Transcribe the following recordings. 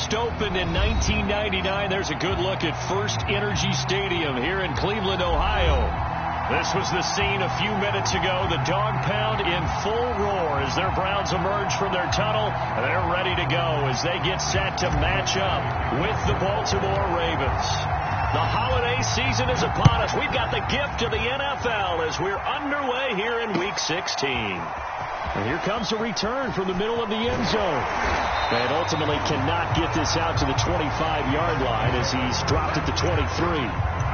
first opened in 1999. There's a good look at First Energy Stadium here in Cleveland, Ohio. This was the scene a few minutes ago. The dog pound in full roar as their Browns emerge from their tunnel. They're ready to go as they get set to match up with the Baltimore Ravens. The holiday season is upon us. We've got the gift of the NFL as we're underway here in Week 16. And here comes a return from the middle of the end zone. And ultimately cannot get this out to the 25-yard line as he's dropped at the 23.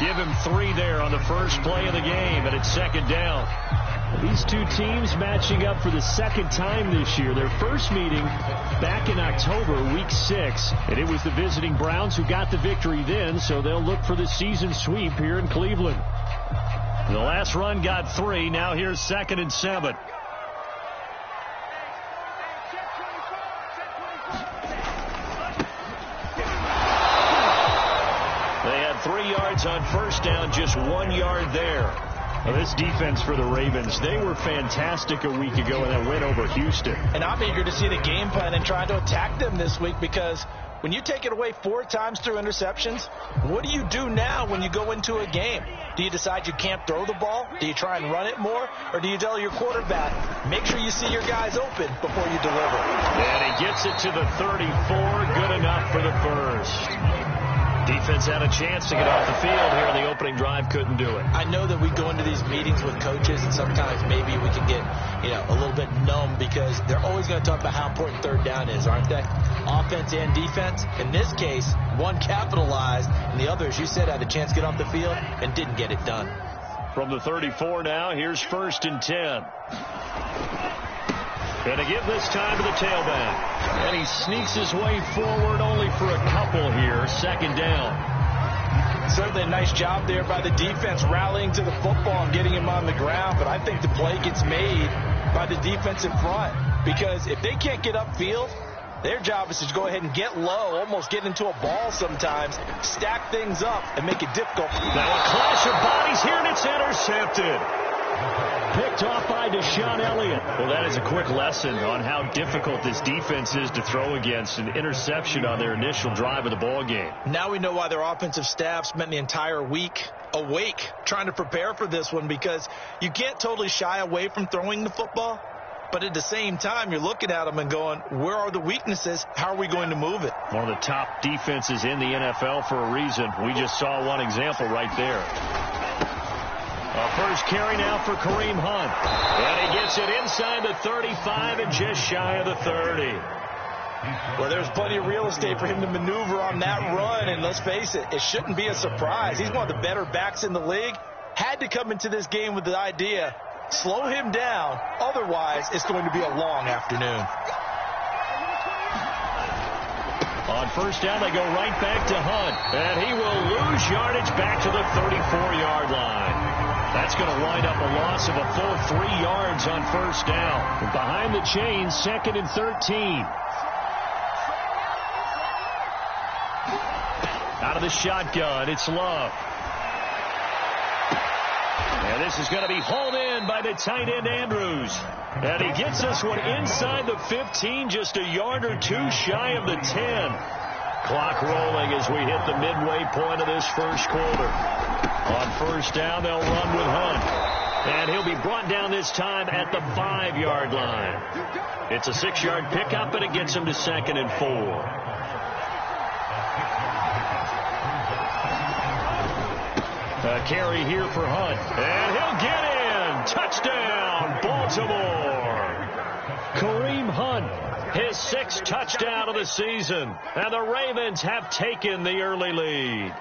Give him 3 there on the first play of the game, and it's second down. These two teams matching up for the second time this year. Their first meeting back in October, Week 6, and it was the visiting Browns who got the victory then, so they'll look for the season sweep here in Cleveland. The last run got 3. Now here's 2nd and 7. They had 3 yards on first down, just 1 yard there. Well, this defense for the Ravens, they were fantastic a week ago in that win over Houston. And I'm eager to see the game plan and try to attack them this week, because when you take it away 4 times through interceptions, what do you do now when you go into a game? Do you decide you can't throw the ball? Do you try and run it more? Or do you tell your quarterback, make sure you see your guys open before you deliver? And he gets it to the 34. Good enough for the first. Defense had a chance to get off the field here. The opening drive couldn't do it. I know that we go into these meetings with coaches, and sometimes maybe we can get, a little bit numb, because they're always going to talk about how important third down is, aren't they? Offense and defense. In this case, one capitalized, and the other, as you said, had a chance to get off the field and didn't get it done. From the 34 now, here's 1st and 10. Going to give this time to the tailback. And he sneaks his way forward only for a couple here. 2nd down. Certainly a nice job there by the defense rallying to the football and getting him on the ground. But I think the play gets made by the defense in front. Because if they can't get upfield, their job is to go ahead and get low, almost get into a ball sometimes, stack things up, and make it difficult. Now a clash of bodies here, and it's intercepted. Picked off by Deshaun Elliott. Well, that is a quick lesson on how difficult this defense is to throw against. An interception on their initial drive of the ball game. Now we know why their offensive staff spent the entire week awake trying to prepare for this one, because you can't totally shy away from throwing the football. But at the same time, you're looking at them and going, where are the weaknesses? How are we going to move it? One of the top defenses in the NFL for a reason. We just saw one example right there. First carry now for Kareem Hunt. And he gets it inside the 35 and just shy of the 30. Well, there's plenty of real estate for him to maneuver on that run. And let's face it, it shouldn't be a surprise. He's one of the better backs in the league. Had to come into this game with the idea, slow him down. Otherwise, it's going to be a long afternoon. On first down, they go right back to Hunt. And he will lose yardage back to the 34-yard line. That's going to wind up a loss of a full 3 yards on first down. Behind the chains, 2nd and 13. Out of the shotgun, it's Love. And this is going to be hauled in by the tight end Andrews. And he gets this one inside the 15, just a yard or 2 shy of the 10. Clock rolling as we hit the midway point of this first quarter. On first down, they'll run with Hunt. And he'll be brought down this time at the 5-yard line. It's a 6-yard pickup, and it gets him to 2nd and 4. A carry here for Hunt. And he'll get in. Touchdown, Baltimore. Kareem Hunt, his 6th touchdown of the season. And the Ravens have taken the early lead.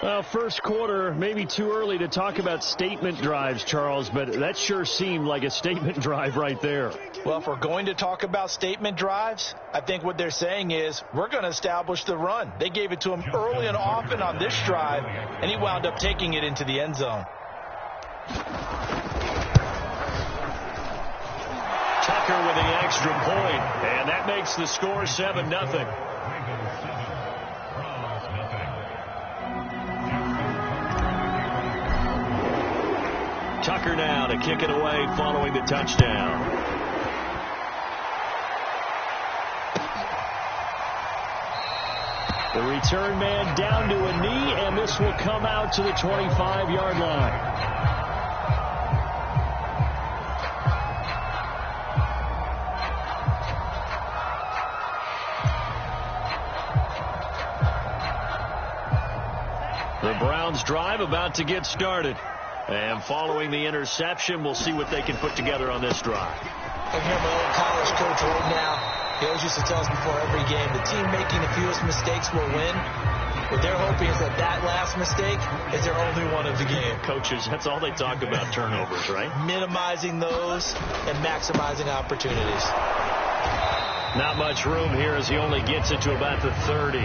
Well, first quarter, maybe too early to talk about statement drives, Charles, but that sure seemed like a statement drive right there. Well, if we're going to talk about statement drives, I think what they're saying is we're going to establish the run. They gave it to him early and often on this drive, and he wound up taking it into the end zone. Tucker with the extra point, and that makes the score 7-0. Tucker now to kick it away following the touchdown. The return man down to a knee, and this will come out to the 25-yard line. The Browns drive about to get started. And following the interception, we'll see what they can put together on this drive. I hear my old college coach right now. He always used to tell us before every game, the team making the fewest mistakes will win. What they're hoping is that that last mistake is their only one of the game. Coaches, that's all they talk about, turnovers, right? Minimizing those and maximizing opportunities. Not much room here as he only gets it to about the 30.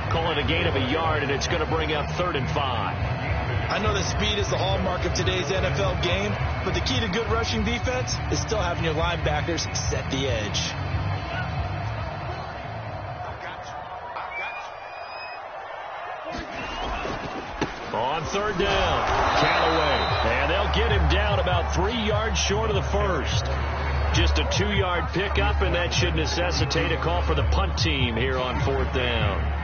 Call it a gain of a yard, and it's going to bring up 3rd and 5. I know that speed is the hallmark of today's NFL game, but the key to good rushing defense is still having your linebackers set the edge. On 3rd down, Callaway, and they'll get him down about 3 yards short of the first. Just a 2-yard pickup, and that should necessitate a call for the punt team here on 4th down.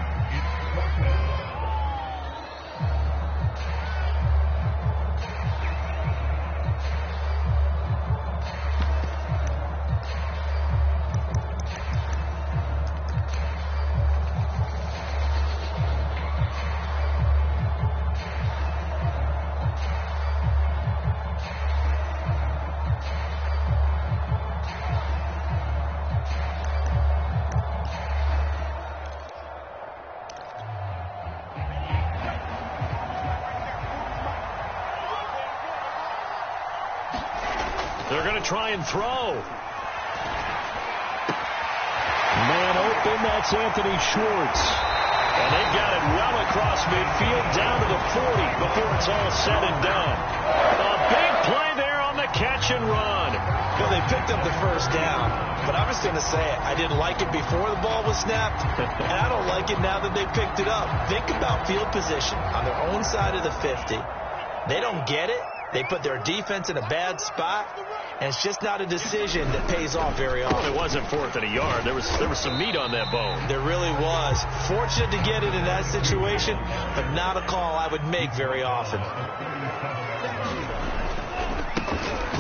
They're going to try and throw. Man open, that's Anthony Schwartz. And they've got it well across midfield down to the 40 before it's all said and done. A big play there on the catch and run. Well, they picked up the first down, but I'm just going to say it. I didn't like it before the ball was snapped, and I don't like it now that they picked it up. Think about field position on their own side of the 50. They don't get it. They put their defense in a bad spot, and it's just not a decision that pays off very often. Well, it wasn't 4th and a yard. There was some meat on that bone. There really was. Fortunate to get it in that situation, but not a call I would make very often.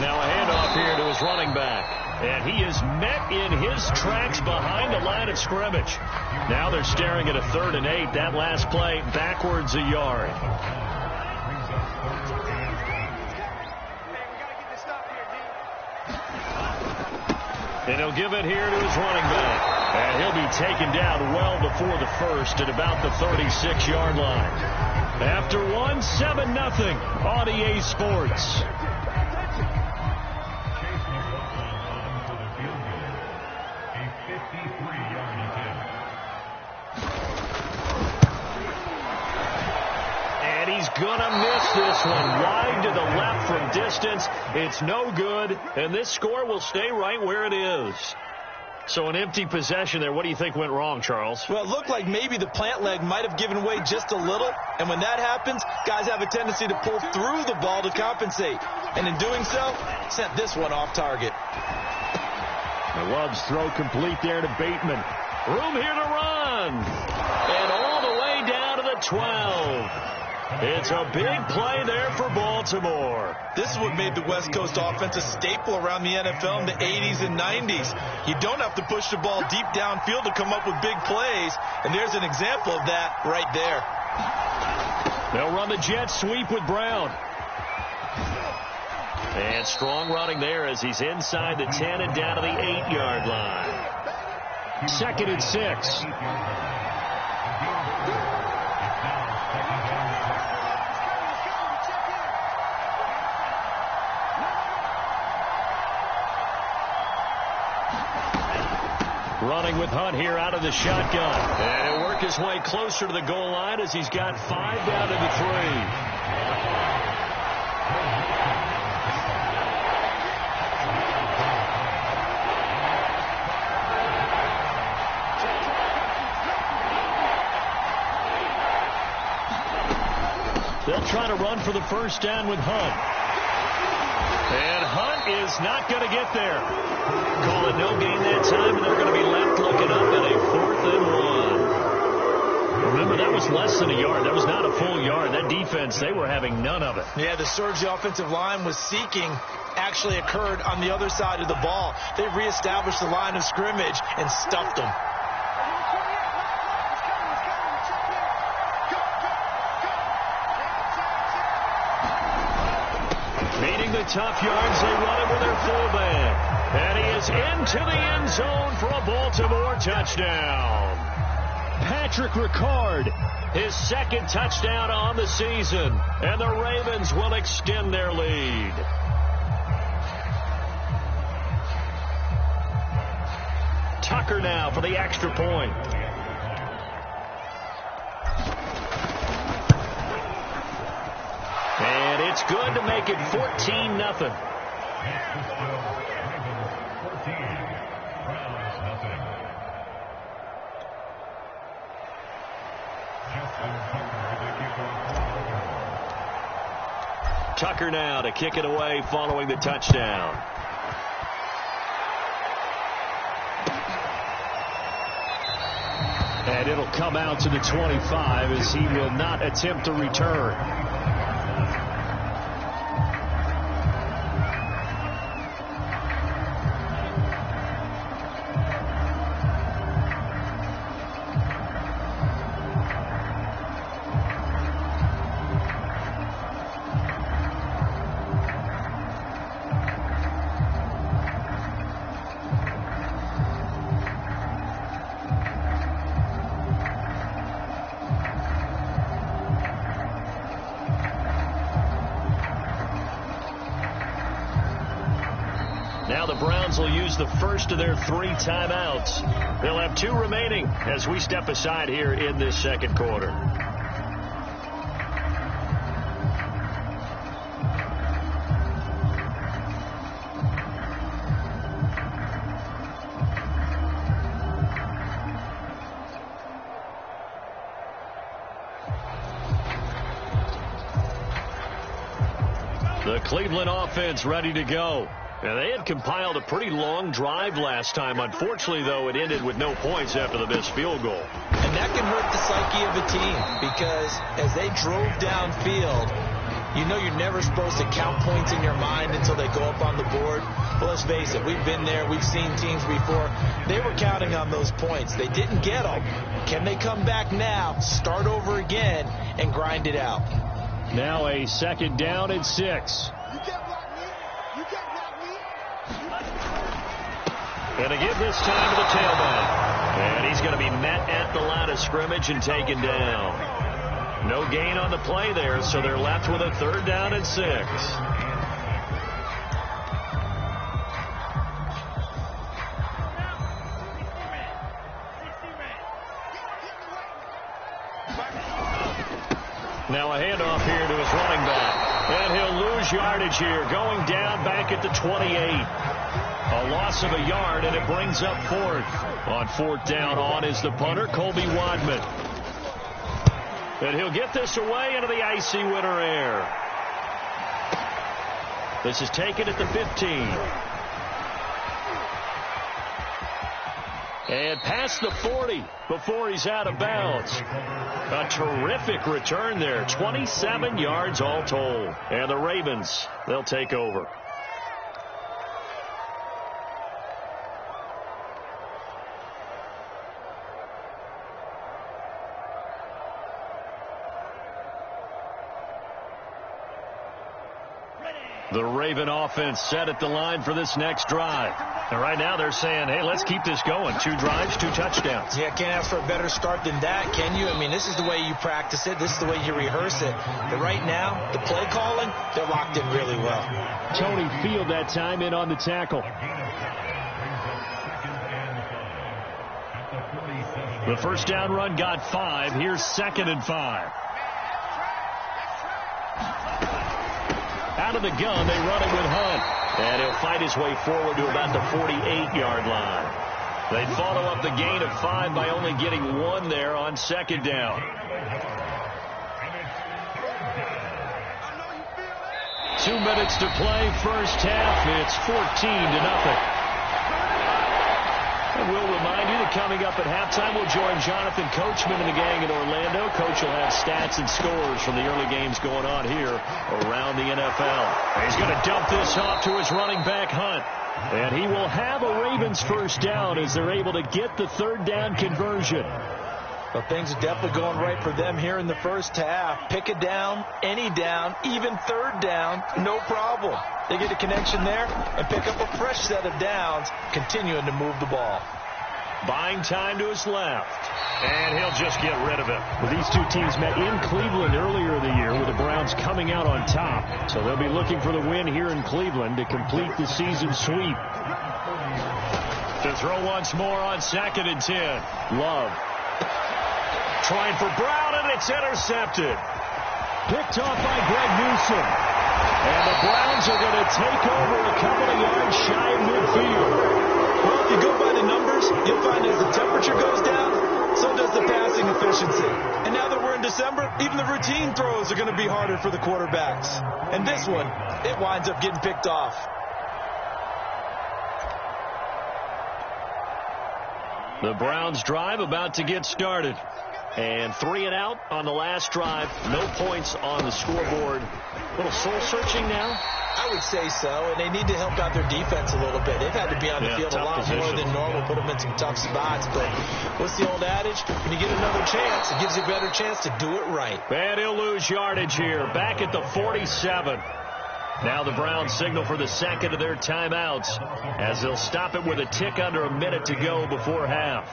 Now a handoff here to his running back. And he is met in his tracks behind the line of scrimmage. Now they're staring at a 3rd and 8. That last play backwards a yard. And he'll give it here to his running back. And he'll be taken down well before the first at about the 36-yard line. After 7-0 on EA Sports. And he's gonna miss this one wide to the left from distance. It's no good, and this score will stay right where it is. So an empty possession there. What do you think went wrong, Charles? Well, it looked like maybe the plant leg might have given way just a little, and when that happens, guys have a tendency to pull through the ball to compensate, and in doing so, sent this one off target. The Love's throw complete there to Bateman. Room here to run, and all the way down to the 12. It's a big play there for Baltimore. This is what made the West Coast offense a staple around the NFL in the 80s and 90s. You don't have to push the ball deep downfield to come up with big plays, and there's an example of that right there. They'll run the jet sweep with Brown. And strong running there as he's inside the 10 and down to the 8-yard line. 2nd and 6. Running with Hunt here out of the shotgun. And he'll work his way closer to the goal line as he's got 5 down to the 3. They'll try to run for the first down with Hunt. And Hunt is not going to get there. Call it no gain that time, and they're going to be left looking up at a 4th and 1. Remember, that was less than a yard. That was not a full yard. That defense, they were having none of it. Yeah, the surge the offensive line was seeking actually occurred on the other side of the ball. They reestablished the line of scrimmage and stuffed them. Meeting the tough yards, they run it with their fullback. And he is into the end zone for a Baltimore touchdown. Patrick Ricard, his 2nd touchdown on the season. And the Ravens will extend their lead. Tucker now for the extra point. And it's good to make it 14-0. Tucker now to kick it away following the touchdown. And it'll come out to the 25 as he will not attempt to return. Now the Browns will use the first of their 3 timeouts. They'll have 2 remaining as we step aside here in this second quarter. The Cleveland offense ready to go. And they had compiled a pretty long drive last time. Unfortunately, though, it ended with no points after the missed field goal. And that can hurt the psyche of a team because as they drove downfield, you know you're never supposed to count points in your mind until they go up on the board. Well, let's face it, we've been there. We've seen teams before. They were counting on those points. They didn't get them. Can they come back now, start over again, and grind it out? Now a 2nd down and 6. And to give this time to the tailback. And he's going to be met at the line of scrimmage and taken down. No gain on the play there, so they're left with a 3rd down and 6. Now a handoff here to his running back. And he'll lose yardage here, going down back at the 28. A loss of a yard, and it brings up 4th. On 4th down, on is the punter, Colby Wadman. And he'll get this away into the icy winter air. This is taken at the 15. And past the 40 before he's out of bounds. A terrific return there. 27 yards all told. And the Ravens, they'll take over. The Raven offense set at the line for this next drive. And right now they're saying, hey, let's keep this going. 2 drives, 2 touchdowns. Yeah, can't ask for a better start than that, can you? I mean, this is the way you practice it. This is the way you rehearse it. But right now, the play calling, they're locked in really well. Tony Field that time in on the tackle. The first down run got 5. Here's 2nd and 5. Out of the gun, they run it with Hunt. And he'll fight his way forward to about the 48-yard line. They follow up the gain of 5 by only getting 1 there on 2nd down. 2 minutes to play, first half. It's 14-0. And we'll remind you that coming up at halftime, we'll join Jonathan Coachman and the gang in Orlando. Coach will have stats and scores from the early games going on here around the NFL. And he's going to dump this off to his running back, Hunt. And he will have a Ravens first down as they're able to get the 3rd down conversion. Well, things are definitely going right for them here in the first half. Pick a down, any down, even 3rd down, no problem. They get a connection there and pick up a fresh set of downs, continuing to move the ball. Buying time to his left. And he'll just get rid of it. Well, these two teams met in Cleveland earlier in the year with the Browns coming out on top. So they'll be looking for the win here in Cleveland to complete the season sweep. To throw once more on 2nd and 10. Love. Trying for Brown, and it's intercepted. Picked off by Greg Newsome. And the Browns are going to take over a couple of yards shy of midfield. Well, if you go by the numbers, you'll find as the temperature goes down, so does the passing efficiency. And now that we're in December, even the routine throws are going to be harder for the quarterbacks. And this one, it winds up getting picked off. The Browns drive about to get started. And 3 and out on the last drive. No points on the scoreboard. A little soul-searching now? I would say so, and they need to help out their defense a little bit. They've had to be on the field a lot more than normal, put them in some tough spots. But what's the old adage? When you get another chance, it gives you a better chance to do it right. And he'll lose yardage here. Back at the 47. Now the Browns signal for the 2nd of their timeouts as they'll stop it with a tick under a minute to go before half.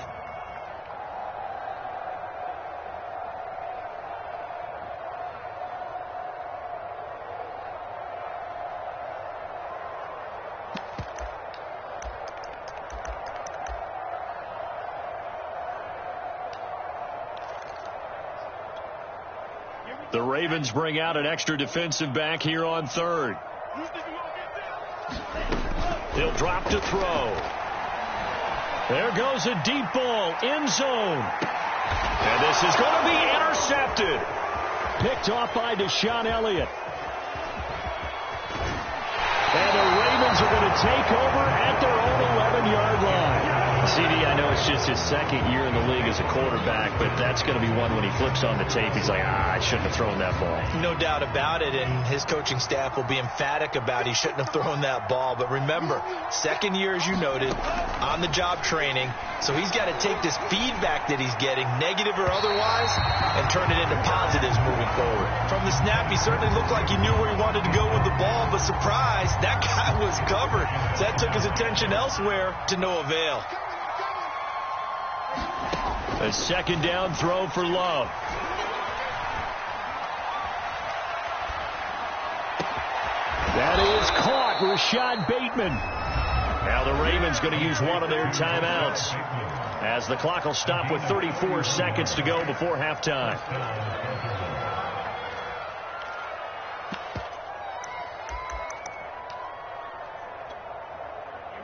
The Ravens bring out an extra defensive back here on 3rd. He'll drop to throw. There goes a deep ball, end zone. And this is going to be intercepted. Picked off by Deshaun Elliott. And the Ravens are going to take over at their own 11-yard line. CD, I know it's just his 2nd year in the league as a quarterback, but that's going to be one when he flips on the tape. He's like, I shouldn't have thrown that ball. No doubt about it, and his coaching staff will be emphatic about he shouldn't have thrown that ball. But remember, 2nd year, as you noted, on-the-job training, so he's got to take this feedback that he's getting, negative or otherwise, and turn it into positives moving forward. From the snap, he certainly looked like he knew where he wanted to go with the ball, but surprise, that guy was covered. So that took his attention elsewhere to no avail. A 2nd down throw for Love. That is caught. Rashad Bateman. Now the Ravens going to use one of their timeouts as the clock will stop with 34 seconds to go before halftime.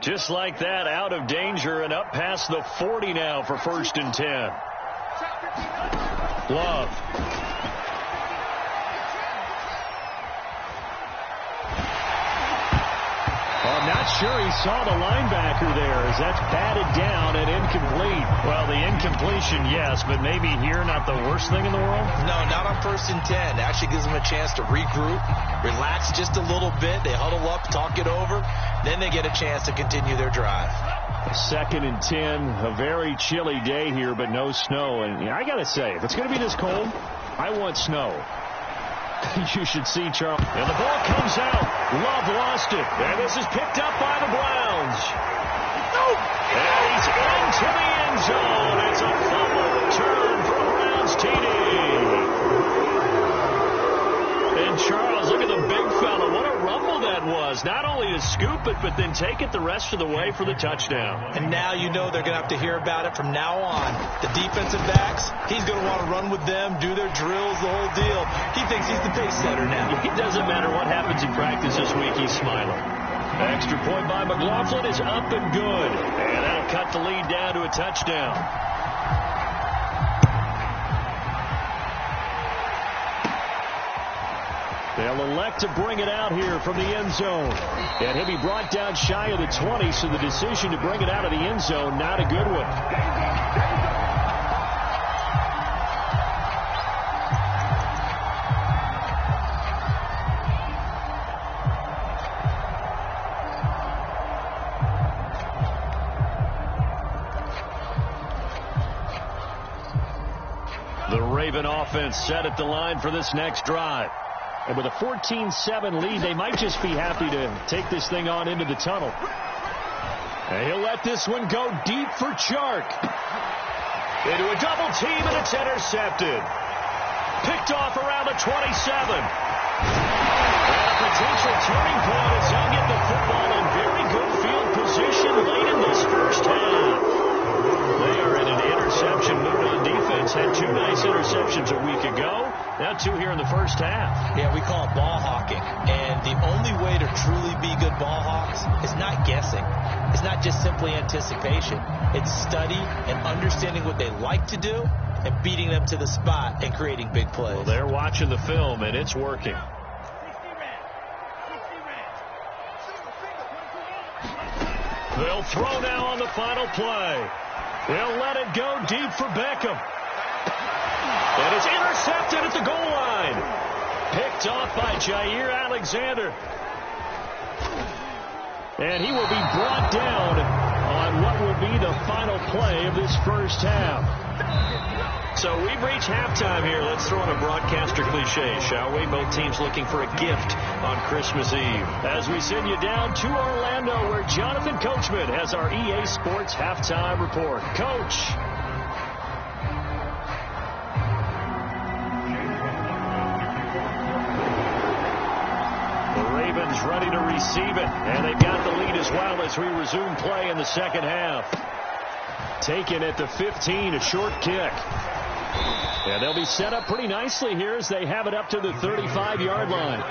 Just like that, out of danger and up past the 40 now for 1st and 10. Love. I'm not sure he saw the linebacker there as that's batted down and incomplete. Well, the incompletion, yes, but maybe here not the worst thing in the world? No, not on 1st and 10. It actually gives them a chance to regroup, relax just a little bit. They huddle up, talk it over. Then they get a chance to continue their drive. 2nd and 10, a very chilly day here, but no snow. And I got to say, if it's going to be this cold, I want snow. You should see Charles. And the ball comes out. Love lost it. And this is picked up by the Browns. And he's into the end zone. It's a fumble return for a Browns TD. And Charles, look at the big fella. What a rumble that was. Not only to scoop it, but then take it the rest of the way for the touchdown. And now you know they're going to have to hear about it from now on. The defensive backs, he's going to want to run with them, do their drills, the whole deal. He thinks he's the pace setter now. It doesn't matter what happens in practice this week, he's smiling. Extra point by McLaughlin is up and good. And that'll cut the lead down to a touchdown. They'll elect to bring it out here from the end zone. And he'll be brought down shy of the 20, so the decision to bring it out of the end zone, not a good one. The Raven offense set at the line for this next drive. And with a 14-7 lead, they might just be happy to take this thing on into the tunnel. And he'll let this one go deep for Chark. Into a double team, and it's intercepted. Picked off around the 27. And a potential turning point as they'll get the football in very good field position late in this first half. They are in an interception mood on defense. Had two nice interceptions a week ago. Now two here in the first half. Yeah, we call it ball hawking. And the only way to truly be good ball hawks is not guessing. It's not just simply anticipation. It's study and understanding what they like to do and beating them to the spot and creating big plays. Well, they're watching the film, and it's working. They'll throw now on the final play. They'll let it go deep for Beckham. And it's intercepted at the goal line. Picked off by Jair Alexander. And he will be brought down on what will be the final play of this first half. So we've reached halftime here. Let's throw in a broadcaster cliche, shall we? Both teams looking for a gift on Christmas Eve. As we send you down to Orlando, where Jonathan Coachman has our EA Sports halftime report. Coach. The Ravens ready to receive it, and they've got the lead as well as we resume play in the second half. Taken at the 15, a short kick. And they'll be set up pretty nicely here as they have it up to the 35-yard line.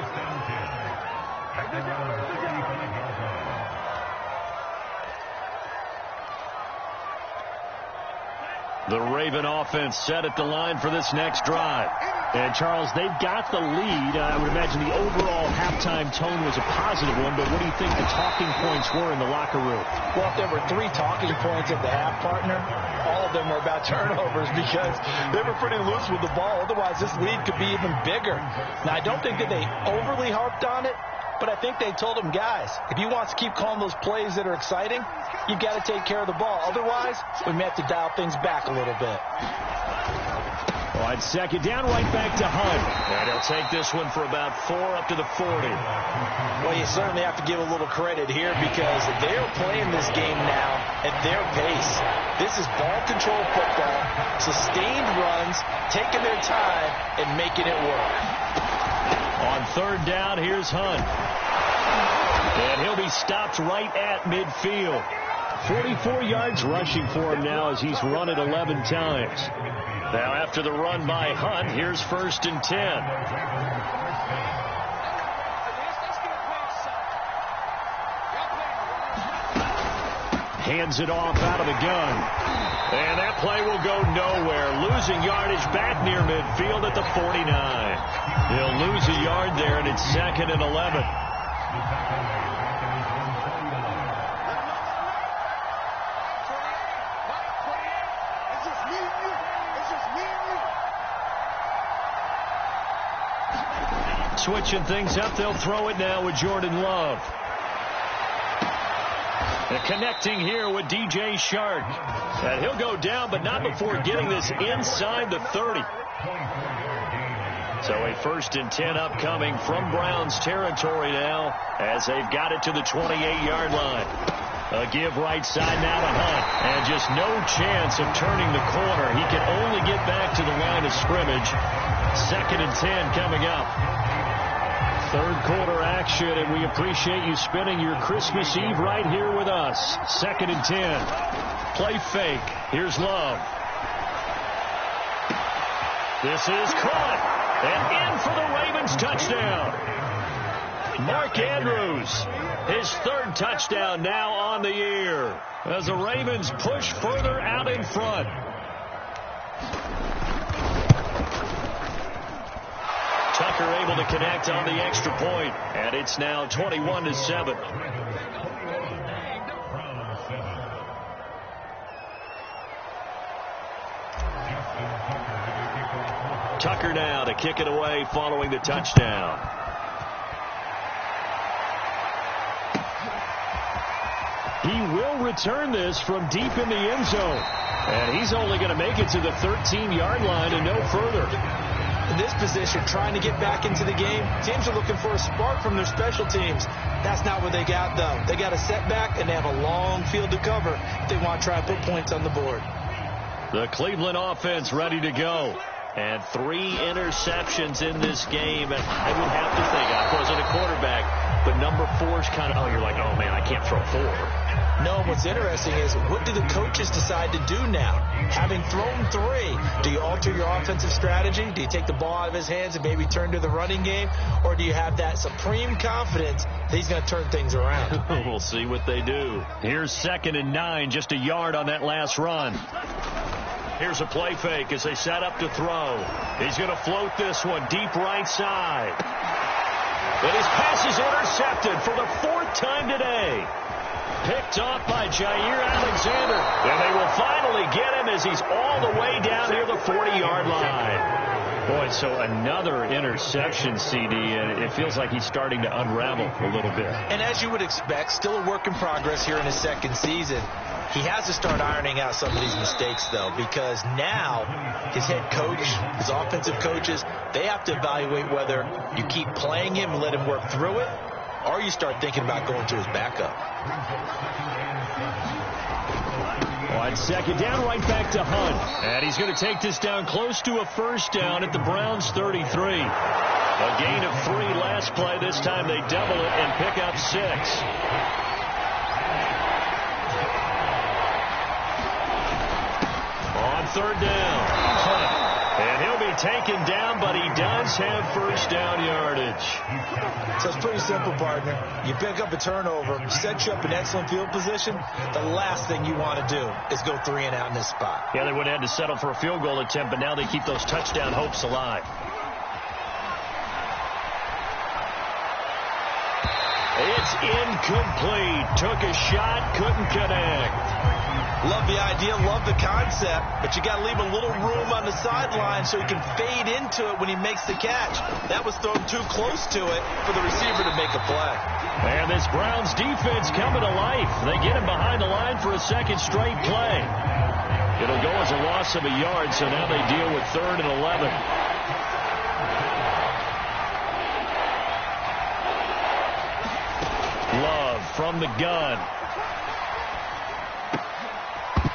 The Raven offense set at the line for this next drive. And, Charles, they've got the lead. I would imagine the overall halftime tone was a positive one, but what do you think the talking points were in the locker room? Well, if there were three talking points at the half, partner, all of them were about turnovers because they were pretty loose with the ball. Otherwise, this lead could be even bigger. Now, I don't think that they overly harped on it, but I think they told them, guys, if you want to keep calling those plays that are exciting, you've got to take care of the ball. Otherwise, we may have to dial things back a little bit. On second down, right back to Hunt. And he'll take this one for about 4 up to the 40. Well, you certainly have to give a little credit here because they're playing this game now at their pace. This is ball control football, sustained runs, taking their time, and making it work. On third down, here's Hunt. And he'll be stopped right at midfield. 44 yards rushing for him now as he's run it 11 times. Now after the run by Hunt, here's 1st and 10. Hands it off out of the gun. And that play will go nowhere. Losing yardage back near midfield at the 49. He'll lose a yard there, and it's 2nd and 11. Switching things up, they'll throw it now with Jordan Love. And connecting here with DJ Shark. And he'll go down, but not before getting this inside the 30. So a 1st and 10 upcoming from Browns territory now as they've got it to the 28-yard line. A give right side now to Hunt. And just no chance of turning the corner. He can only get back to the line of scrimmage. 2nd and 10 coming up. Third quarter action, and we appreciate you spending your Christmas Eve right here with us. 2nd and 10. Play fake. Here's Love. This is caught. And in for the Ravens touchdown. Mark Andrews, his 3rd touchdown now on the year as the Ravens push further out in front. Tucker able to connect on the extra point, and it's now 21-7. Tucker now to kick it away following the touchdown. He will return this from deep in the end zone. And he's only going to make it to the 13-yard line and no further. In this position, trying to get back into the game, teams are looking for a spark from their special teams. That's not what they got, though. They got a setback, and they have a long field to cover if they want to try and put points on the board. The Cleveland offense ready to go. And 3 interceptions in this game. And I would have to think, I wasn't a quarterback, but number 4 is kind of, you're like, oh, man, I can't throw 4. No, what's interesting is what do the coaches decide to do now? Having thrown 3, do you alter your offensive strategy? Do you take the ball out of his hands and maybe turn to the running game? Or do you have that supreme confidence that he's going to turn things around? We'll see what they do. Here's 2nd and 9, just a yard on that last run. Here's a play fake as they set up to throw. He's going to float this one deep right side. And his pass is intercepted for the 4th time today. Picked off by Jair Alexander. And they will finally get him as he's all the way down near the 40-yard line. Boy, so another interception, CD, and it feels like he's starting to unravel a little bit. And as you would expect, still a work in progress here in his 2nd season. He has to start ironing out some of these mistakes, though, because now his head coach, his offensive coaches, they have to evaluate whether you keep playing him and let him work through it, or you start thinking about going to his backup. On 2nd down, right back to Hunt. And he's going to take this down close to a 1st down at the Browns' 33. A gain of 3 last play. This time they double it and pick up 6. On 3rd down, Hunt. And he'll be taken down, but he does have 1st down yardage. So it's pretty simple, partner. You pick up a turnover, set you up in excellent field position. The last thing you want to do is go 3 and out in this spot. Yeah, they would have had to settle for a field goal attempt, but now they keep those touchdown hopes alive. It's incomplete. Took a shot, couldn't connect. Love the idea, love the concept, but you got to leave a little room on the sideline so he can fade into it when he makes the catch. That was thrown too close to it for the receiver to make a play. And this Browns defense coming to life. They get him behind the line for a 2nd straight play. It'll go as a loss of a yard, so now they deal with 3rd and 11. Love from the gun.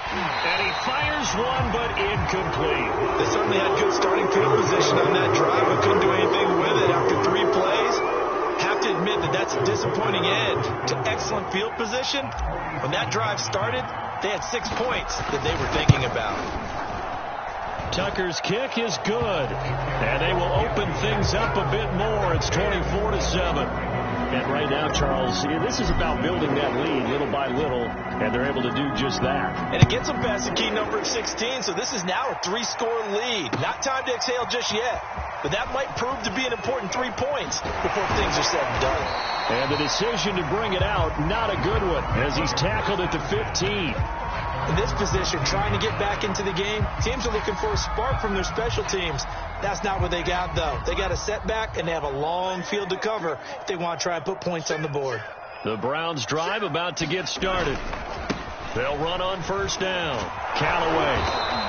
And he fires one, but incomplete. They certainly had good starting field position on that drive, but couldn't do anything with it after 3 plays. Have to admit that that's a disappointing end to excellent field position. When that drive started, they had 6 points that they were thinking about. Tucker's kick is good, and they will open things up a bit more. It's 24-7. And right now, Charles, this is about building that lead little by little, and they're able to do just that. And it gets them past the key number of 16, so this is now a 3-score lead. Not time to exhale just yet, but that might prove to be an important 3 points before things are said and done. And the decision to bring it out, not a good one, as he's tackled at the 15. In this position, trying to get back into the game, teams are looking for a spark from their special teams. That's not what they got, though. They got a setback, and they have a long field to cover if they want to try and put points on the board. The Browns drive about to get started. They'll run on 1st down. Callaway.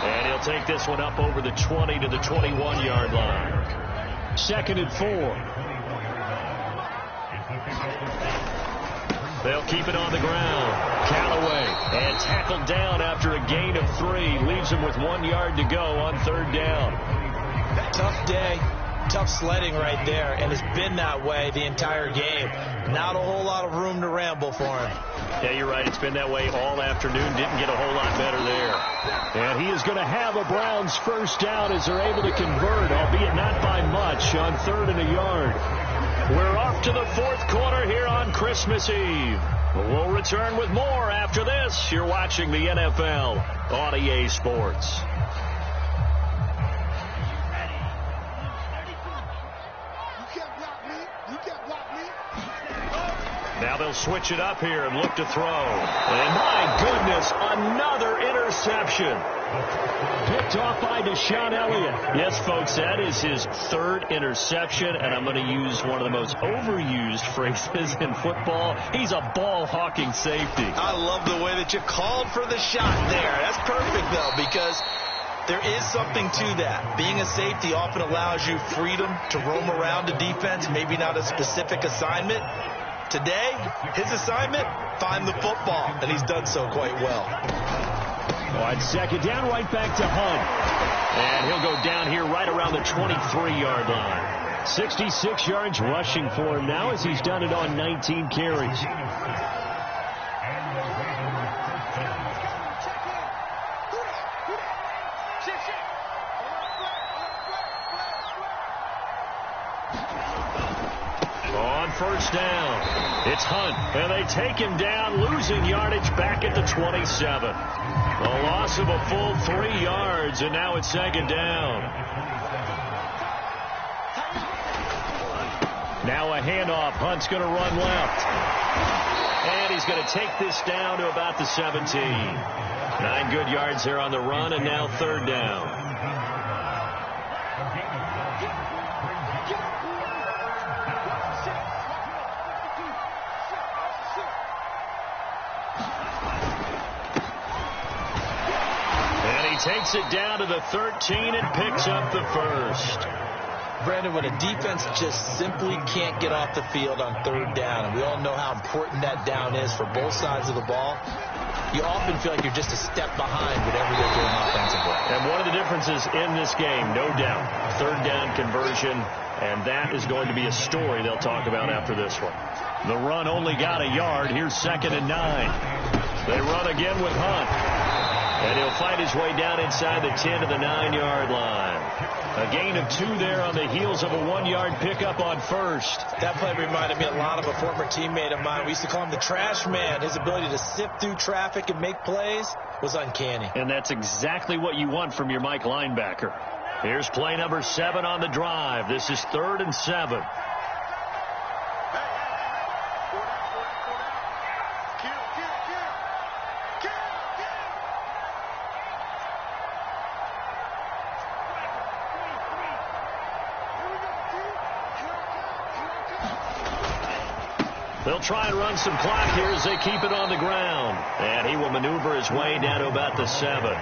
And he'll take this one up over the 20 to the 21-yard line. 2nd and 4. They'll keep it on the ground. Callaway, and tackled down after a gain of 3. Leaves him with 1 yard to go on 3rd down. Tough day. Tough sledding right there, and it's been that way the entire game. Not a whole lot of room to ramble for him. Yeah, you're right. It's been that way all afternoon. Didn't get a whole lot better there. And he is going to have a Browns first down as they're able to convert, albeit not by much, on 3rd and a yard. We're off to the 4th quarter here on Christmas Eve. We'll return with more after this. You're watching the NFL on EA Sports. Now they'll switch it up here and look to throw. And my goodness, another interception. Picked off by Deshaun Elliott. Yes, folks, that is his 3rd interception, and I'm going to use one of the most overused phrases in football. He's a ball-hawking safety. I love the way that you called for the shot there. That's perfect, though, because there is something to that. Being a safety often allows you freedom to roam around the defense, maybe not a specific assignment. Today, his assignment, find the football, and he's done so quite well. On 2nd down, right back to Hunt. And he'll go down here right around the 23-yard line. 66 yards rushing for him now as he's done it on 19 carries. On 1st down, it's Hunt, and they take him down, losing yardage back at the 27. A loss of a full 3 yards, and now it's 2nd down. Now a handoff. Hunt's going to run left. And he's going to take this down to about the 17. 9 good yards there on the run, and now 3rd down. Takes it down to the 13 and picks up the 1st. Brandon, when a defense just simply can't get off the field on 3rd down, and we all know how important that down is for both sides of the ball, you often feel like you're just a step behind whatever they're doing offensively. And one of the differences in this game, no doubt, 3rd down conversion, and that is going to be a story they'll talk about after this one. The run only got a yard. Here's 2nd and 9. They run again with Hunt. And he'll fight his way down inside the 10 to the 9-yard line. A gain of 2 there on the heels of a 1-yard pickup on 1st. That play reminded me a lot of a former teammate of mine. We used to call him the trash man. His ability to sift through traffic and make plays was uncanny. And that's exactly what you want from your Mike linebacker. Here's play number 7 on the drive. This is 3rd and 7. They'll try and run some clock here as they keep it on the ground. And he will maneuver his way down to about the 7.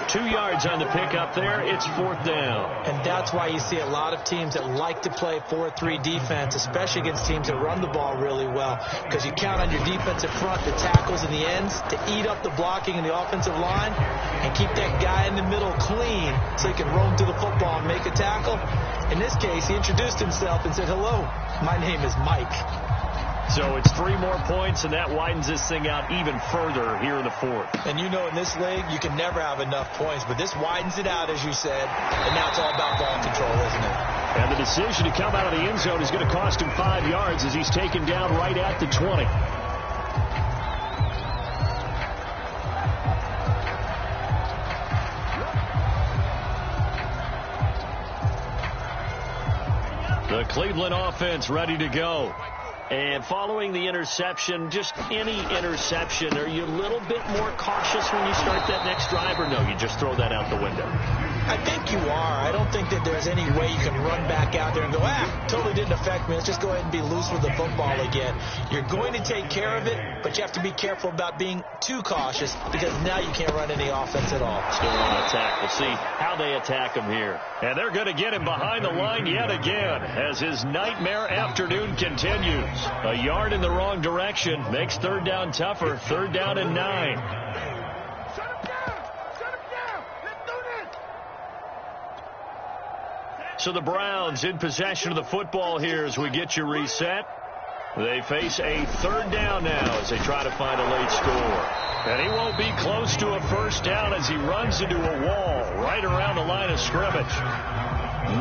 2 yards on the pickup there. It's 4th down. And that's why you see a lot of teams that like to play 4-3 defense, especially against teams that run the ball really well, because you count on your defensive front, the tackles and the ends, to eat up the blocking in the offensive line and keep that guy in the middle clean so he can roam to the football and make a tackle. In this case, he introduced himself and said, "Hello, my name is Mike." So it's 3 more points, and that widens this thing out even further here in the 4th. And you know, in this league, you can never have enough points, but this widens it out, as you said, and now it's all about ball control, isn't it? And the decision to come out of the end zone is going to cost him 5 yards as he's taken down right at the 20. The Cleveland offense ready to go. And following the interception, just any interception, are you a little bit more cautious when you start that next drive, or no, you just throw that out the window? I think you are. I don't think that there's any way you can run back out there and go, totally didn't affect me. Let's just go ahead and be loose with the football again. You're going to take care of it, but you have to be careful about being too cautious because now you can't run any offense at all. Still on attack. We'll see how they attack him here. And they're going to get him behind the line yet again as his nightmare afternoon continues. A yard in the wrong direction makes third down tougher. Third down and 9. So the Browns in possession of the football here as we get you reset. They face a third down now as they try to find a late score. And he won't be close to a first down as he runs into a wall right around the line of scrimmage.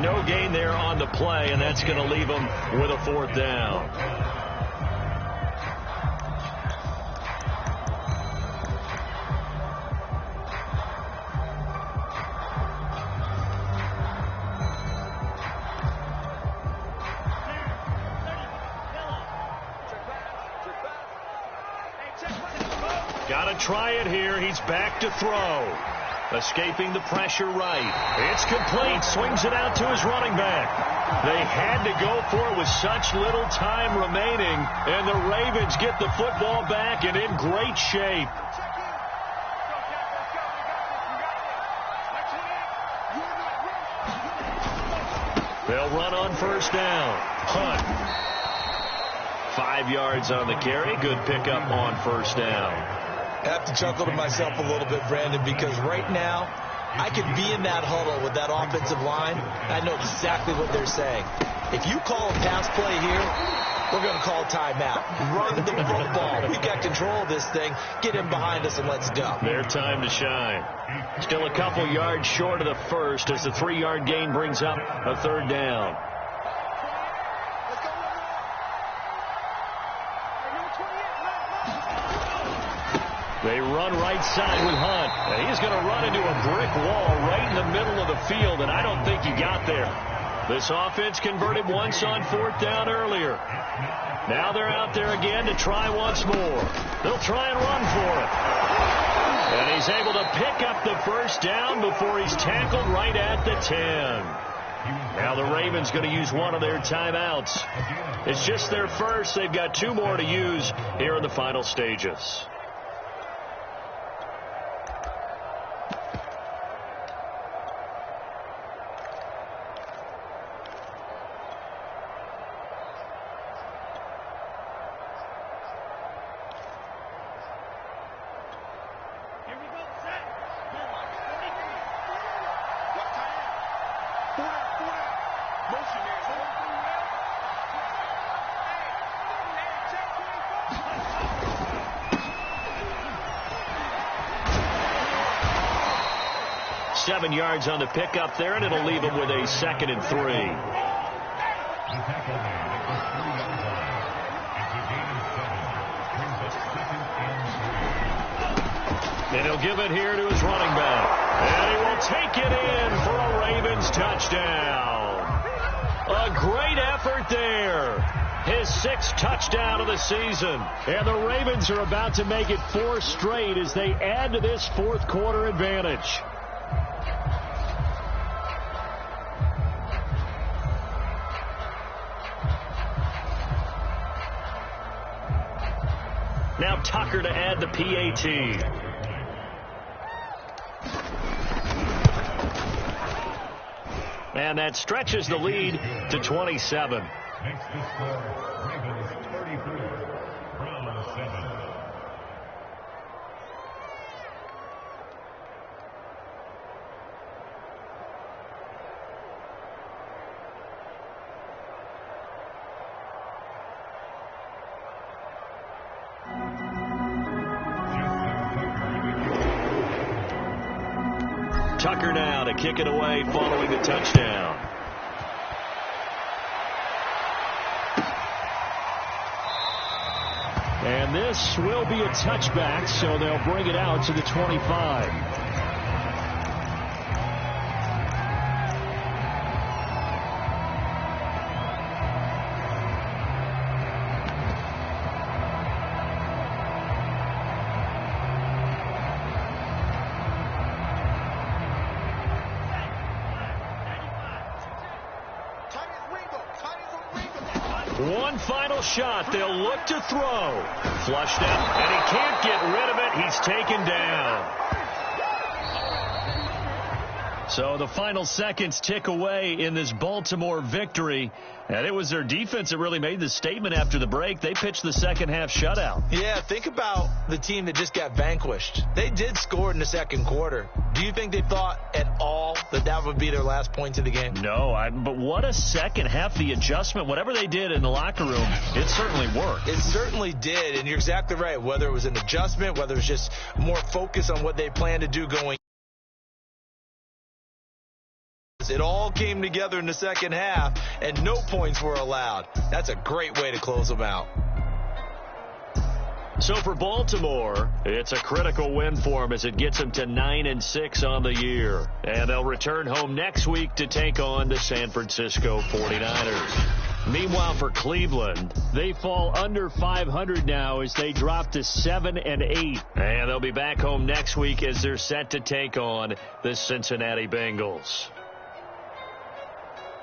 No gain there on the play, and that's going to leave him with a fourth down. Got to try it here. He's back to throw. Escaping the pressure right. It's complete. Swings it out to his running back. They had to go for it with such little time remaining, and the Ravens get the football back and in great shape. They'll run on first down. Hunt. 5 yards on the carry. Good pickup on first down. I have to chuckle to myself a little bit, Brandon, because right now I could be in that huddle with that offensive line. I know exactly what they're saying. If you call a pass play here, we're going to call timeout. Run the football. We've got control of this thing. Get him behind us and let's go. Their time to shine. Still a couple yards short of the first as the 3-yard gain brings up a third down. They run right side with Hunt. And he's going to run into a brick wall right in the middle of the field, and I don't think he got there. This offense converted once on fourth down earlier. Now they're out there again to try once more. They'll try and run for it. And he's able to pick up the first down before he's tackled right at the 10. Now the Ravens going to use one of their timeouts. It's just their first. They've got 2 more to use here in the final stages. Seven yards on the pickup there, and it'll leave him with a 2nd and 3. And he'll give it here to his running back. And he will take it in for a Ravens touchdown. A great effort there. His 6th touchdown of the season. And the Ravens are about to make it 4 straight as they add to this fourth quarter advantage. Now Tucker to add the PAT. And that stretches the lead to 27. Makes the score Ravens 33, Browns 7. Tucker now to kick it away following the touchdown. And this will be a touchback, so they'll bring it out to the 25. One final shot. They'll look to throw. Flushed out, and he can't get rid of it. He's taken down. So the final seconds tick away in this Baltimore victory. And it was their defense that really made the statement after the break. They pitched the second half shutout. Yeah, think about the team that just got vanquished. They did score in the second quarter. Do you think they thought at all that that would be their last point of the game? No, but what a second half. The adjustment, whatever they did in the locker room, it certainly worked. It certainly did, and you're exactly right. Whether it was an adjustment, whether it was just more focus on what they planned to do going. It all came together in the second half, and no points were allowed. That's a great way to close them out. So for Baltimore, it's a critical win for them as it gets them to 9-6 on the year. And they'll return home next week to take on the San Francisco 49ers. Meanwhile, for Cleveland, they fall under 500 now as they drop to 7-8. And they'll be back home next week as they're set to take on the Cincinnati Bengals.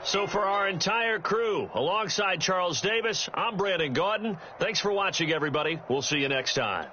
So for our entire crew, alongside Charles Davis, I'm Brandon Gaudin. Thanks for watching, everybody. We'll see you next time.